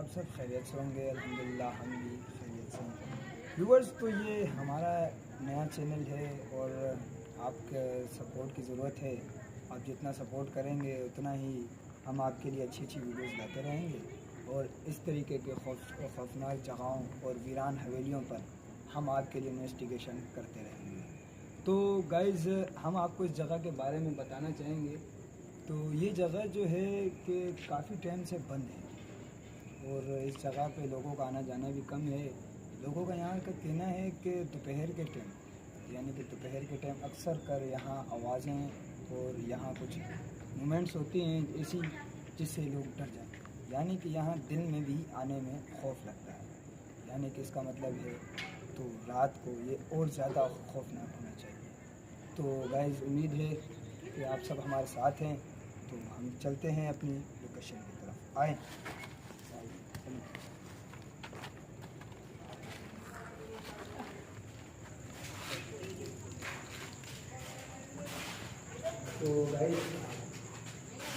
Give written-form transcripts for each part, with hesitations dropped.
आप सब खैरियत से होंगे। अल्हम्दुलिल्लाह हम भी खैरियत से हैं। व्यूअर्स, तो ये हमारा नया चैनल है और आपके सपोर्ट की ज़रूरत है। आप जितना सपोर्ट करेंगे उतना ही हम आपके लिए अच्छी अच्छी वीडियोस लाते रहेंगे और इस तरीके के खौफनाक जगहों और वीरान हवेलियों पर हम आपके लिए इन्वेस्टिगेशन करते रहेंगे। तो गाइज़, हम आपको इस जगह के बारे में बताना चाहेंगे। तो ये जगह जो है कि काफ़ी टाइम से बंद है और इस जगह पे लोगों का आना जाना भी कम है। लोगों का यहाँ का कहना है कि दोपहर के टाइम, यानी कि दोपहर के टाइम अक्सर कर यहाँ आवाज़ें और यहाँ कुछ मूवमेंट्स होती हैं ऐसी जिससे लोग डर जाते हैं। यानी कि यहाँ दिन में भी आने में खौफ लगता है। यानी कि इसका मतलब है तो रात को ये और ज़्यादा खौफनाक होना चाहिए। तो गाइस, उम्मीद है कि आप सब हमारे साथ हैं। तो हम चलते हैं अपनी लोकेशन की तरफ। आए। तो गाइस,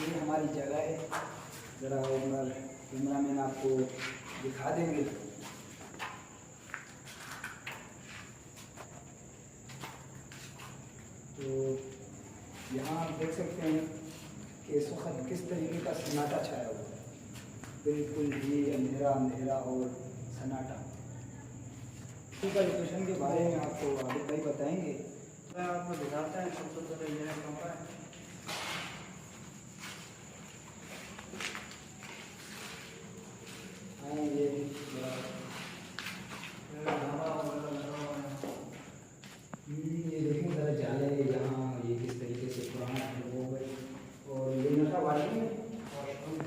ये हमारी जगह है। ज़रा कैमरा मैन आपको दिखा देंगे। तो यहाँ आप देख सकते हैं कि इस वक्त किस तरीके का सन्नाटा छाया हुआ है। बिल्कुल ही अंधेरा अंधेरा और सन्नाटा। का लोकेशन के बारे में आपको आगे भाई बताएंगे। मैं आपको दिखाता है। सबसे पहले यह कमरा है। हाँ, ये देखें ज़रा जाले यहाँ ये किस तरीके से पुराना हो गए। और ये नशा वाली है वॉशरूम,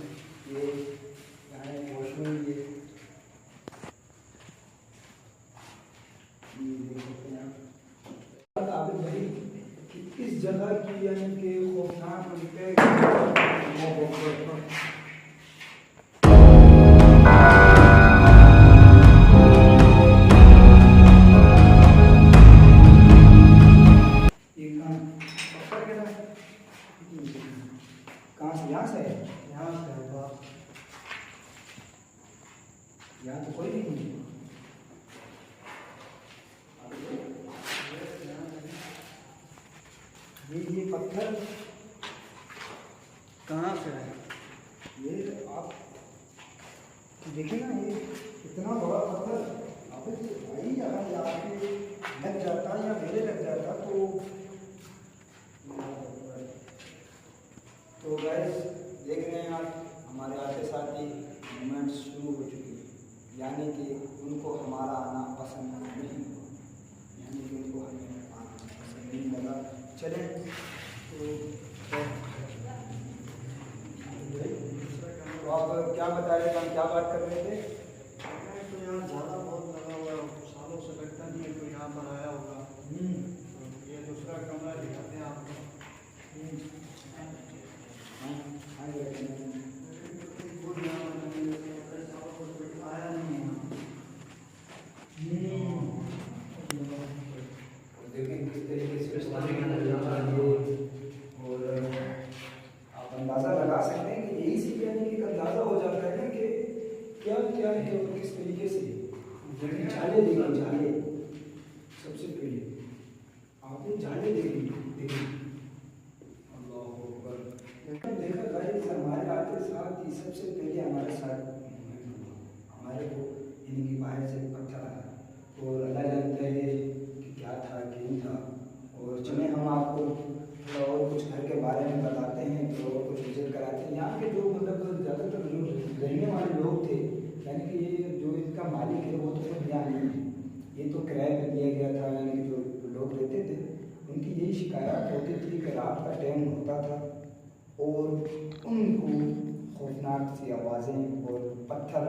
ये यहाँ वॉशरूम, ये देख सकते हैं आप। आबिद भाई, इस जगह की यानी कि खौफनाक कहाँ से? यहाँ से है? यहाँ से है बात। यहाँ तो कोई भी नहीं है। ये पत्थर कहाँ से है? ये आप देखिए ना, ये इतना बड़ा पत्थर। आप भाई अगर आपके लग जाता या मेरे लग जाता तो गाइस देख रहे हैं आप, हमारे आते साथ ही मूवमेंट शुरू हो चुकी है। यानी कि उनको हमारा आना पसंद नहीं हुआ, यानी कि उनको हमें आना पसंद नहीं लगा। चलें तो आप क्या बता रहे थे, हम क्या बात कर रहे थे? तो यहाँ ज़्यादा बहुत लगा हुआ है, सालों से लगता नहीं है कोई यहाँ पर आया होगा। तो ये दूसरा कमरा दिखाते हैं आपको। आया नहीं है। देखें किस तरीके से और आप अंदाज़ा लगा सकते हैं कि यही से यानी कि अंदाज़ा हो जाता है ना कि क्या क्या है और किस तरीके से। जाले देखिए, जाले सबसे पहले आपने जाले देखी। अल्लाह अकबर। देखा गाइस, हमारे आते साथ ही सबसे पहले हमारे साथ हमारे को यानी कि बाहर से पत्थर आया और अल्लाह जानता है कि क्या था क्यों था। और चले हम आपको थोड़ा और कुछ घर के बारे में बताते हैं, तो और कुछ विजिट कराते हैं। यहाँ के जो मतलब ज़्यादातर जो रहने वाले लोग थे, यानी कि ये जो इनका मालिक है वो तो खुद यहाँ नहीं है, ये तो किराए पर दिया गया था। यानी कि जो लोग रहते थे उनकी यही शिकायत होती थी कि रात का टाइम होता था और उनको खौफनाक सी आवाज़ें और पत्थर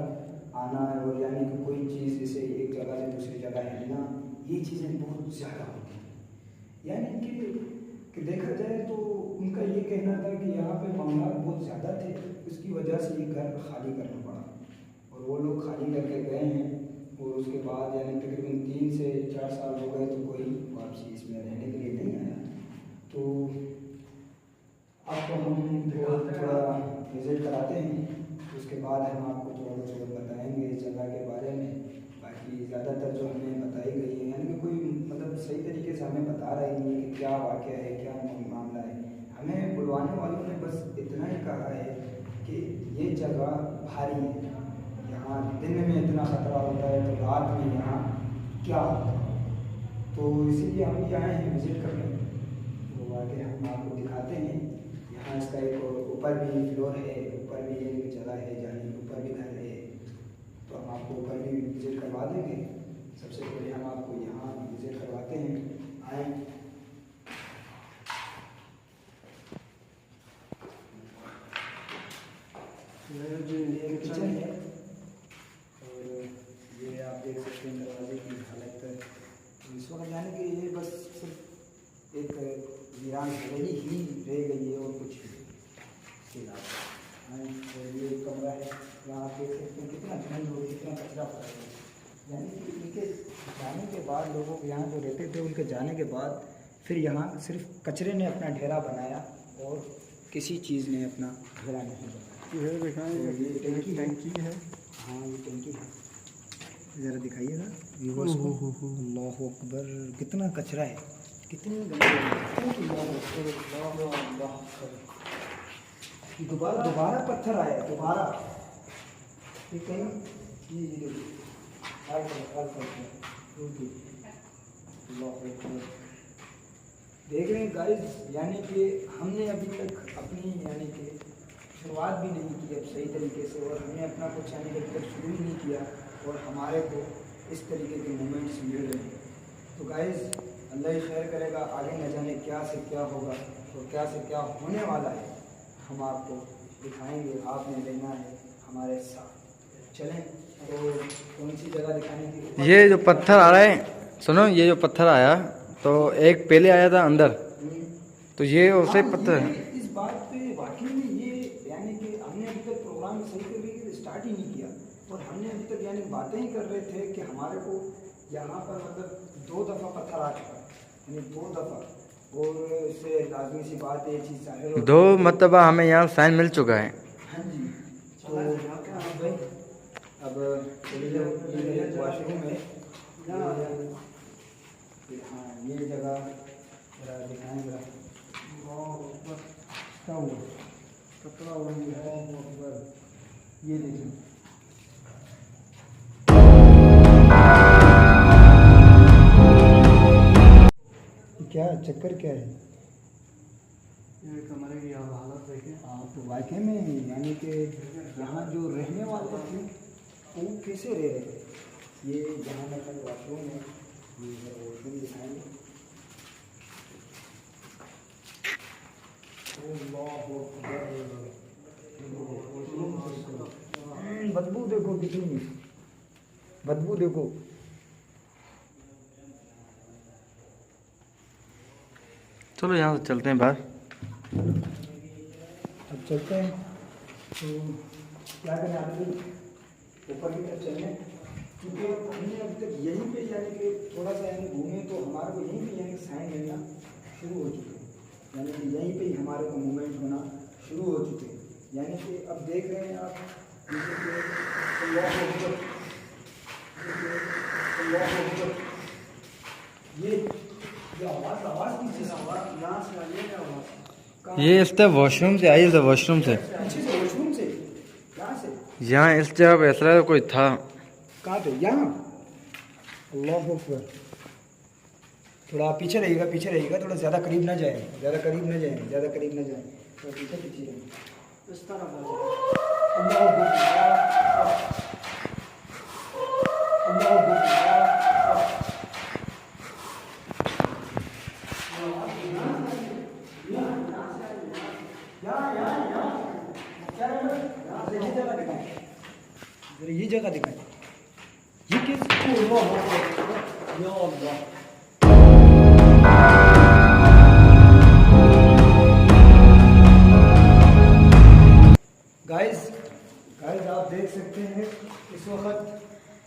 आना और यानी कि कोई चीज़ जैसे एक जगह से दूसरी जगह हिलना, ये चीज़ें बहुत ज़्यादा होती हैं। यानी कि देखा जाए तो उनका ये कहना था कि यहाँ पे मामला बहुत ज़्यादा थे, उसकी वजह से ये घर खाली करना पड़ा और वो लोग खाली करके गए हैं। और उसके बाद यानी तकरीबन 3 से 4 साल हो गए तो कोई वापसी इसमें रहने के लिए नहीं आया। तो आपको हम थोड़ा विजिट कराते हैं, उसके बाद हम आपको थोड़ा कुछ और बताएंगे इस जगह के बारे में। बाकी ज़्यादातर जो हमें बताई गई है, यानी कि कोई मतलब सही तरीके से हमें बता रहा ही नहीं है कि क्या वाक़या है, क्या मामला है। हमें बुलवाने वालों ने बस इतना ही कहा है कि ये जगह भारी है, यहाँ दिन में इतना खतरा होता है तो रात में यहाँ क्या होता है। तो इसीलिए हम भी आए हैं विज़िट करने। तो आगे हम आपको दिखाते हैं। यहाँ इसका एक ऊपर भी फ्लोर है, ऊपर भी एक जगह है जाने, ऊपर भी घर है। तो हम आपको ऊपर भी विज़िट करवा देंगे। सबसे पहले हम आपको यहाँ विज़िट करवाते हैं, आए। ये किचन है और ये आप देख सकते हैं दरवाजे की हालत। इस वक्त यानी कि ये बस सिर्फ एक वीरान रही ही रह गई है और कुछ इसके अलावा। और ये कमरा है, यहाँ आप देख सकते हैं कितना गंद हो, कितना कचरा पड़ा है। यानी कि इनके जाने के बाद, लोगों के यहाँ जो रहते थे उनके जाने के बाद फिर यहाँ सिर्फ कचरे ने अपना ढेरा बनाया और किसी चीज़ ने अपना ढेरा नहीं बनाया। ये दिखाएं, ये टंकी है। हाँ ये टंकी है, ज़रा दिखाइएगा व्यूवर्स को। अल्लाह अकबर, कितना कचरा है, कितनी गंदगी है। दोबारा पत्थर आया, दोबारा ये कहीं ये देख रहे हैं गाइस। यानी कि हमने अभी तक अपनी यानी कि शुरुआत भी नहीं की अब सही तरीके से, और हमने अपना कुछ यानी कि अभी तक शुरू ही नहीं किया और हमारे को इस तरीके के मोमेंट्स मिल रहे हैं। तो गाइस अल्लाह ही खैर करेगा, आगे न जाने क्या से क्या होगा और क्या से क्या होने वाला है, हम आपको दिखाएंगे। आपने रहना है हमारे साथ। चलें तो कौन सी जगह दिखाने की? ये जो पत्थर आ रहा है, सुनो, ये जो पत्थर आया तो एक पहले आया था अंदर, तो ये उसे पत्थर है। इस बात पे वाकई में ये यानी कि हमने अभी तक प्रोग्राम सही तरीके से स्टार्ट ही नहीं किया और हमने अभी तक यानी बातें ही कर रहे थे कि हमारे को यहाँ पर मतलब 2 दफ़ा पत्थर आ चुका है, यानी 2 दफ़ा। और इससे लाजमी सी बात है, ये चीज़ जाहिर हो 2 मरतबा हमें यहाँ साइन मिल चुका है। हाँ जी। तो भाई अब चलिए वॉशरूम है। हाँ ये जगह जरा दिखाएँ जरा। क्या हुआ? कपड़ा वही है, ये देखिए। क्या चक्कर क्या है? ये कमरे की आप हालत देखें। आप वाकई में यानी कि यहाँ जो रहने वाले थे वो कैसे रह रहे थे? ये जहाँ मतलब वॉशरूम है, ये वॉशरूम दिखाएंगे। बदबू देखो कितनी, बदबू देखो। चलो यहाँ से चलते हैं बाहर। अब चलते हैं तो क्या करें आगे ऊपर की तरफ चलने, क्योंकि हमने अभी तक यहीं पे यानी कि थोड़ा सा यानी घूमे तो हमारे को यहीं पे यानी साइन मिलना शुरू हो चुके हैं, यानी कि यहीं पे ही हमारे को मूवमेंट होना शुरू हो चुके हैं। यानी कि अब देख रहे हैं आप ये आवाज़ की चीज़, आवाज़ यहाँ से आई है क्या आवाज़? ये इस तरह वॉशरूम से आई है, वॉशरूम से, अच्छे से वॉशरूम से, यहाँ से, यहाँ इस जगह पे ऐसा कोई था। कहाँ पे? यहाँ। अल्लाह अकबर। थोड़ा पीछे रहिएगा, पीछे रहिएगा, थोड़ा ज़्यादा करीब ना जाए, ज़्यादा करीब ना जाए, ज़्यादा करीब ना जाए, थोड़ा पीछे पीछे रहिए। इस तरह अल्लाह अकबर, अल्लाह अकबर। ये जगह दिखाएं, ये किस गाइस आप देख सकते हैं इस वक्त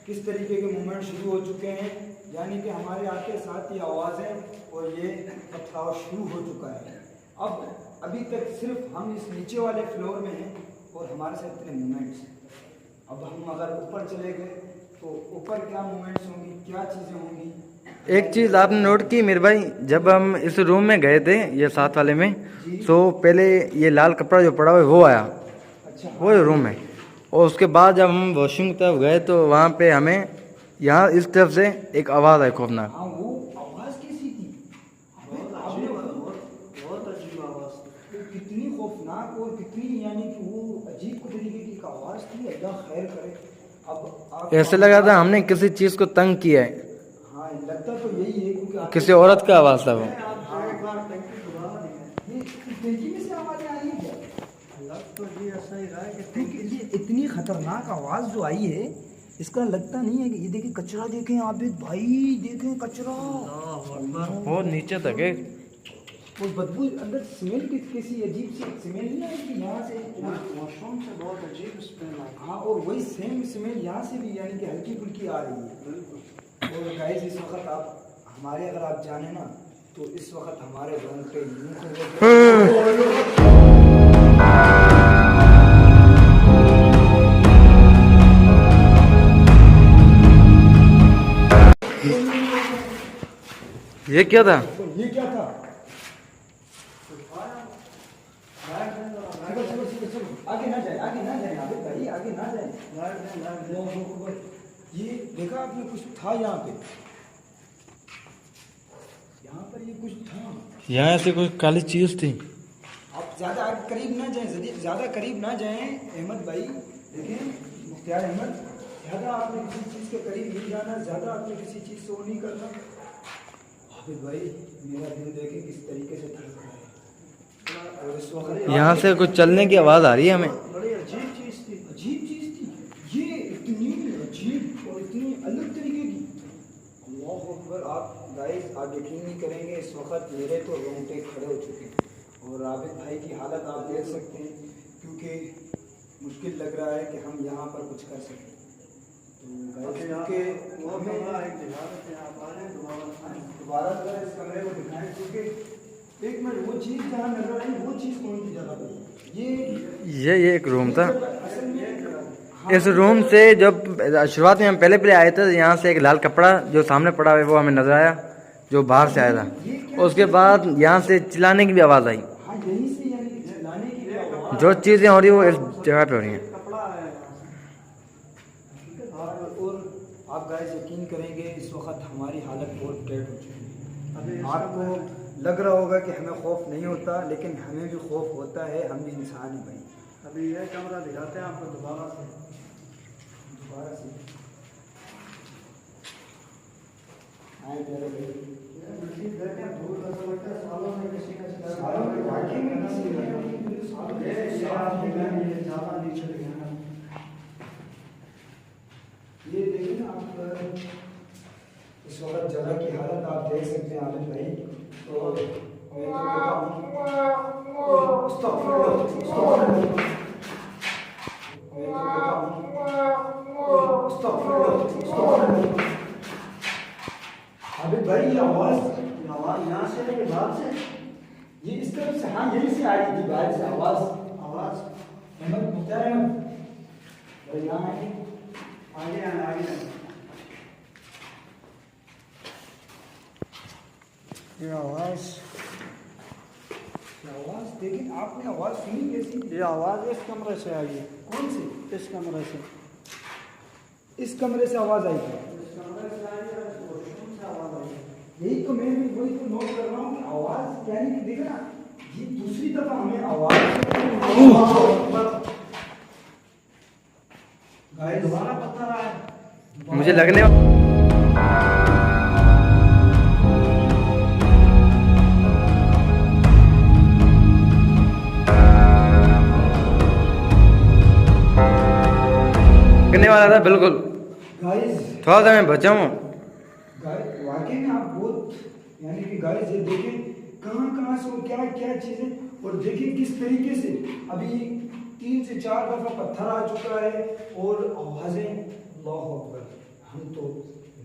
किस तरीके के मूवमेंट शुरू हो चुके हैं, यानी कि हमारे आके साथ ही आवाज़ें और ये पथराव शुरू हो चुका है। अब अभी तक सिर्फ हम इस नीचे वाले फ्लोर में हैं और हमारे साथ इतने मूवमेंट्स हैं। अब हम अगर ऊपर चले गए तो ऊपर क्या मूवमेंट्स होंगी, क्या चीज़ें होंगी। एक चीज़ आपने नोट की मेरे भाई, जब हम इस रूम में गए थे ये साथ वाले में, तो पहले ये लाल कपड़ा जो पड़ा हुआ है वो आया, अच्छा वो रूम है। और उसके बाद जब हम वॉशरूम की तरफ गए तो वहाँ पे हमें यहाँ इस तरफ से एक आवाज़ आई खौफनाक। हाँ, वो आवाज़ कैसी थी, बहुत अजीब आवाज़ थी। वो कितनी खौफनाक और कितनी यानी कि वो अजीब तरीके की एक आवाज़ थी। अल्लाह खैर करे। अब आप ऐसे लगा था हमने किसी चीज़ को तंग किया है, हाँ, लगता तो यही है क्योंकि किसी औरत का आवाज़ था वो। आपको एक बार टंकी दोबारा दिखाई। ये टंकी में से आवाज़ें आ रही है क्या? लग तो जी ऐसा ही रहा है कि क्योंकि ये इतनी खतरनाक आवाज़ जो आई है, इसका लगता नहीं है कि ये देखिए कचरा, देखें आप एक भाई, देखें कचरा वो नीचे तक है। वो बदबू अंदर स्मेल कैसी अजीब सी स्मेल नहीं आई कि यहाँ से वॉशरूम से बहुत अजीब स्मेल आई। हाँ, और वही सेम स्मेल यहाँ से भी यानी कि हल्की फुल्की आ रही है। बिल्कुल। और गाइस इस वक्त आप हमारे अगर आप जाने ना तो इस वक्त हमारे रंग पे ये क्या था? ये क्या था? चलो चलो चलो चलो, आगे ना जाए, आगे ना जाए आगे भाई, आगे ना जाए। ये देखा आपने कुछ था यहाँ पे, यहाँ पर ये कुछ था। यहाँ से कुछ काली चीज़ थी। आप ज़्यादा करीब ना जाएं, ज़्यादा करीब ना जाएं अहमद भाई। देखें मुख्तार अहमद, ज़्यादा आपने किसी चीज़ के करीब नहीं जाना, ज़्यादा आपने किसी चीज़ से वो नहीं करना। हाफिज भाई मेरा दिल देखे किस तरीके से धड़क रहा है। और इस वक्त यहाँ से कुछ चलने की आवाज़ आ रही है हमें। बड़ी अजीब चीज़ थी। अजीब चीज़ थी ये, इतनी अजीब और इतनी अलग तरीके की। अल्लाह अकबर। आप गाइस आप यकीन नहीं करेंगे, इस वक्त मेरे तो रोंगटे खड़े हो चुके हैं। और आबिद भाई की हालत आप देख सकते हैं, क्योंकि मुश्किल लग रहा है कि हम यहाँ पर कुछ कर सकें। तो गाइस क्योंकि वो कमरा एक दिखा देते हैं, आप आ जाए दोबारा अगर इस कमरे को दिखाएं, क्योंकि एक मिनट वो चीज़ जहाँ नजर आई वो चीज़ कौन सी जगह पर? ये एक रूम था। असल में इस रूम से जब शुरुआत में हम पहले आए थे, यहाँ से एक लाल कपड़ा जो सामने पड़ा है वो हमें नजर आया, जो बाहर से आया था। उसके बाद यहाँ से चिल्लाने की भी आवाज़ आई। हाँ, यहीं से यानी कि चिल्लाने की भी आवाज़। जो चीज़ें हो रही है वो इस जगह पे हो रही हैं। कपड़ा है। और आप गाइस यकीन करेंगे इस वक्त हमारी हालत बहुत डेड हो चुकी है। अभी आपको लग रहा होगा कि हमें खौफ नहीं होता, लेकिन हमें भी खौफ होता है, हम भी इंसान हैं भाई। अभी ये कमरा दिखाते हैं आपको दोबारा से। आए प्यारे भाई। सालों में किसी का सालों में वाकई में किसी ने ज़्यादा नीचे गया ना। ये देखिए ना आप, इस वक्त जगह की हालत आप देख सकते हैं आबिद भाई। तो मैं तो कहता हूँ अस्तगफिरुल्लाह, अस्तगफिरुल्लाह। मैं तो कहता हूँ अस्तगफिरुल्लाह, अस्तगफिरुल्लाह। आबिद भाई ये आवाज़ यहाँ से लेके बाहर से, ये इस तरफ से, हाँ यहीं से आ रही थी बाहर से आवाज़। अहमद मुख्तार अहमद भाई यहाँ आए, आगे आए आगे आए। ये आवाज़ लेकिन आपने आवाज़ सुनी कैसी? ये आवाज़ इस कमरे से आई है। कौन से? इस कमरे से। इस कमरे से आवाज़ आई थी। इस कमरे से आई है, इस वॉशरूम से आवाज़ आई है। यही तो मैं भी वही तो नोट कर रहा हूँ कि आवाज़ यानी कि देखना, ये दूसरी दफ़ा हमें आवाज़ गाइस दोबारा पत्थर आया। मुझे लगने वाला था बिल्कुल। गाइस थोड़ा सा मैं बचा हूँ। गाइस वाकई में आप बहुत यानी कि गाइस ये देखें कहाँ से और क्या क्या चीज़ें, और देखिए किस तरीके से अभी 3 से 4 दफ़ा पत्थर आ चुका है और आवाज़ें। अल्लाह अकबर। हम तो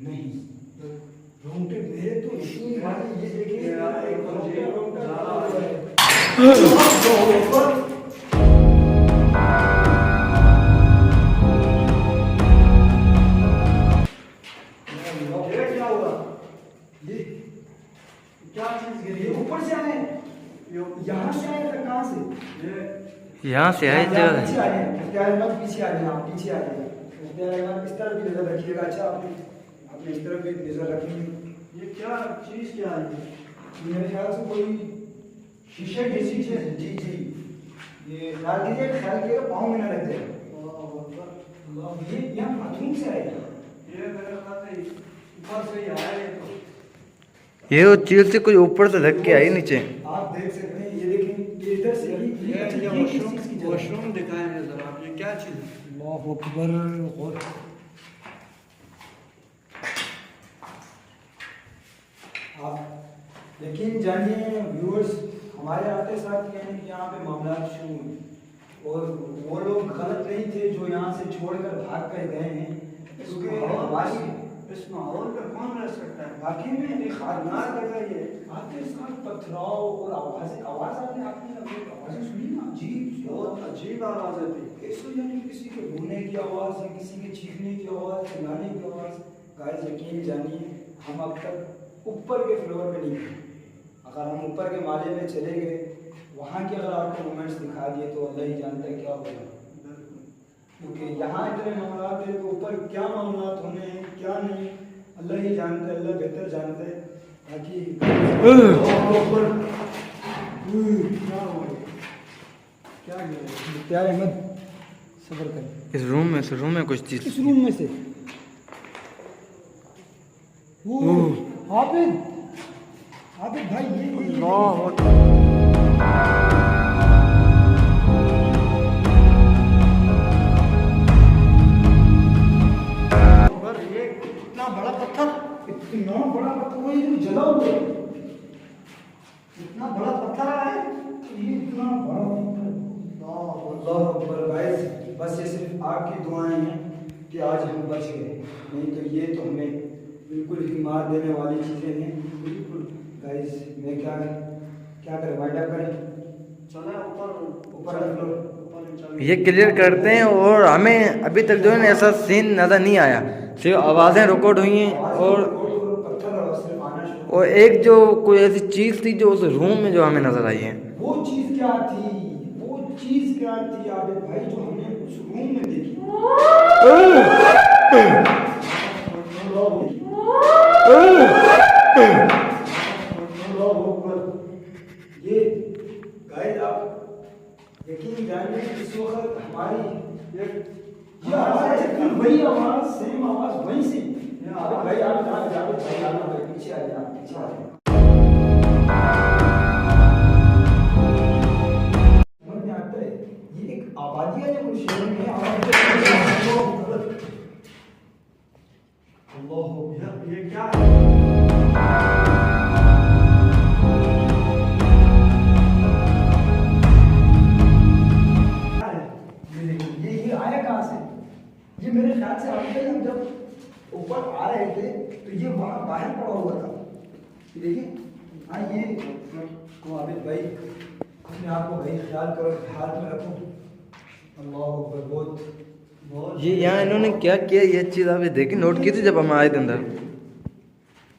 नहीं रोंगटे मेरे तो इतनी ये देखिए क्या चीज गिरी ये ऊपर से आए हैं, यहाँ से आए था, कहाँ से? यहाँ से आए थे। आप पीछे आ रहे हैं, मुख्तार अहमद पीछे आ रहे हैं, आप पीछे आ रहे हैं। मुख्तार अहमद इस तरफ भी नजर रखिएगा। अच्छा, आपने इस तरफ भी नजर रखेंगे। ये क्या चीज क्या है? मेरे ख्याल से कोई शीशे की चीज है। जी जी, ये ख्याल कीजिए, ख्याल कीजिएगा पाँव में ना लग जाए। ये यहाँ बाथरूम से आएगा। ये मेरे ख्याल से ऊपर से ही आया है। ये वो चीज से कुछ ऊपर से धक के आई नीचे। आप देख सकते हैं, ये देखें, ये इधर से अभी ये किस चीज की जगह? वॉशरूम दिखाएंगे जरा आप, ये क्या चीज है? अल्लाह अकबर। और आप यकीन जानिए व्यूअर्स, हमारे आते साथ यानी कि यहाँ पे मामला शुरू हुए और वो लोग गलत नहीं थे जो यहाँ से छोड़कर भाग कर गए हैं, क्योंकि इस माहौल में कौन रह सकता है? वाकई में एक खतरनाक जगह ये है। आते साथ पथराव और आवाजें आपने आवाजें सुनी ना? अजीब बहुत अजीब आवाज़ें थी। ऐसा यानी किसी के रोने की आवाज़ है, किसी के चीखने की आवाज़, चिल्लाने की आवाज़। गाइस यकीन जानिए, हम अब तक ऊपर के फ्लोर पे नहीं थे। अगर हम ऊपर के माले में चले गए, वहाँ के अगर आपको मोमेंट्स दिखा दिए तो अल्लाह ही जानता है क्या होगा, क्योंकि यहाँ इतने मामला थे तो ऊपर क्या मामला होने हैं क्या नहीं अल्लाह ही जानता है, अल्लाह बेहतर जानता है। बाकी क्या गिरा? मुख्तार अहमद सब्र करें। इस रूम में कुछ चीज। इस रूम में से आबिद भाई, ये इतना बड़ा पत्थर, इतना बड़ा पत्थर, वो ये जो जला हुआ है, इतना बड़ा पत्थर आया है। ये इतना बड़ा पत्थर। अल्लाह अकबर। गाइस बस ये सिर्फ आपकी दुआएं हैं कि आज हम बच गए, नहीं तो ये तो हमें बिल्कुल ही मार देने वाली चीज़ें हैं। बिल्कुल गाइस, मैं क्या करें, वाइड अप करें? चले ऊपर ये क्लियर करते हैं। और हमें अभी तक जो है ना ऐसा सीन नज़र नहीं आया, सिर्फ आवाज़ें रिकॉर्ड हुई हैं और एक जो कोई ऐसी चीज़ थी जो उस रूम में जो हमें नज़र आई है। वो चीज़ क्या थी आबिद भाई जो हमने उस रूम में देखी? ये गाइस आप यकीन जानिए, इस वक्त हमारी ये आवाज़ है, वही आवाज़, सेम आवाज़ वहीं से। आबिद भाई आप पीछे आ जाए, पीछे आ जाए। समझ में आता है, ये एक आबादी है जो शहर में ये क्या है? ये आया कहाँ से? ये मेरे ख्याल से हम जब ऊपर आ रहे थे तो ये वहाँ बाहर पड़ा हुआ था। देखिए हाँ, ये आबिद भाई अपने आप को भाई ख्याल करो, ख्याल में रखो। अल्लाह अकबर। बहुत ये यहाँ इन्होंने क्या किया, ये चीज़ आपने देखी, नोट की थी जब हम आए थे अंदर?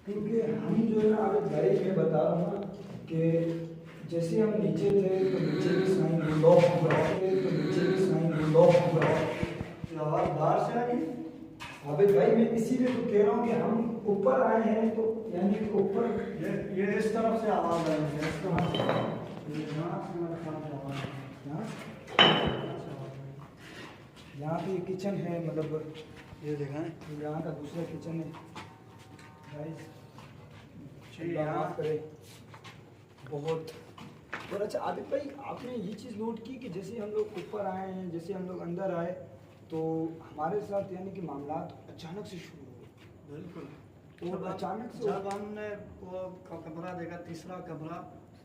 क्योंकि हम जो है ना आबिद भाई, मैं बता रहा हूँ ना कि जैसे हम नीचे थे तो नीचे भी साइन लॉक हुआ, तो नीचे भी साइन लॉक हुआ। आवाज़ बाहर से आ रही? आबिद भाई मैं इसीलिए तो कह रहा हूँ कि हम ऊपर आए हैं तो यानी कि ऊपर ये इस तरफ से आवाज़ आ रही है, इस तरफ से। यहाँ से मेरे ख्याल से आवाज़ आ रही है। यहाँ पे किचन है, मतलब ये दिखाएं, यहाँ का दूसरा किचन है गाइस। यहाँ करे बहुत। और अच्छा आबिद भाई, आपने ये चीज़ नोट की कि जैसे हम लोग ऊपर आए हैं, जैसे हम लोग अंदर आए तो हमारे साथ यानी कि मामला अचानक से शुरू हुए। बिल्कुल। और अचानक से जब हमने वो कमरा देखा, तीसरा कमरा,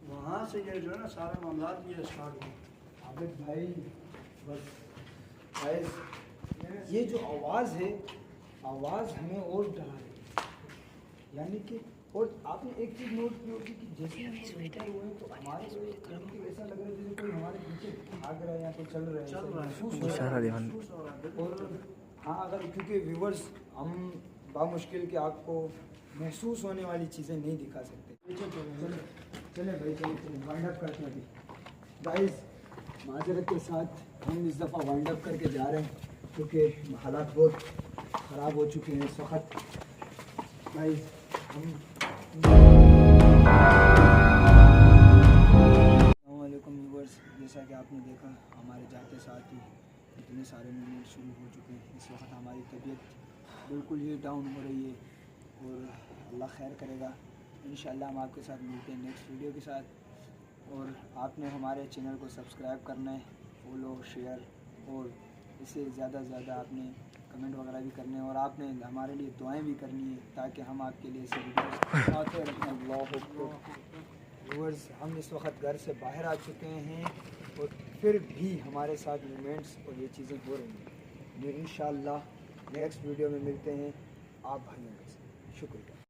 वहाँ से ये जो है ना सारे मामला ये स्टार्ट हुए। आबिद भाई बस गाइस, ये जो आवाज़ है, आवाज़ हमें और डरा रही है, यानी कि। और आपने एक चीज़ नोट की होगी कि जैसे हम लोग बैठे हुए हैं तो हमारे को ऐसा लग रहा है जैसे कोई हमारे पीछे भाग रहा है या कोई चल रहा है। और हाँ, अगर क्योंकि व्यूवर्स हम बामुश्किल के आपको महसूस होने वाली चीज़ें नहीं दिखा सकते। चले भाई चले वाइंड अप करते हैं अभी गाइस। माजरत के साथ हम इस दफ़ा वाइंड अप करके जा रहे हैं क्योंकि हालात बहुत ख़राब हो चुके हैं इस वक्त गाइस। अस्सलामुअलैकुम व्यूअर्स, जैसा कि आपने देखा हमारे जाते साथ ही इतने सारे मूवमेंट शुरू हो चुके हैं। इस वक्त हमारी तबीयत बिल्कुल ही डाउन हो रही है और अल्लाह खैर करेगा। इंशाल्लाह हम आपके साथ मिलते हैं नेक्स्ट वीडियो के साथ। और आपने हमारे चैनल को सब्सक्राइब करना है, फॉलो शेयर और इससे ज़्यादा से ज़्यादा आपने कमेंट वगैरह भी करने हैं और आपने हमारे लिए दुआएं भी करनी है ताकि हम आपके लिए ऐसे वीडियोस आते रहें। व्यूअर्स, हम इस वक्त घर से बाहर आ चुके हैं और फिर भी हमारे साथ मूवमेंट्स और ये चीज़ें हो रही हैं। इंशाअल्लाह नेक्स्ट वीडियो में मिलते हैं आप भाइयों के साथ। शुक्रिया।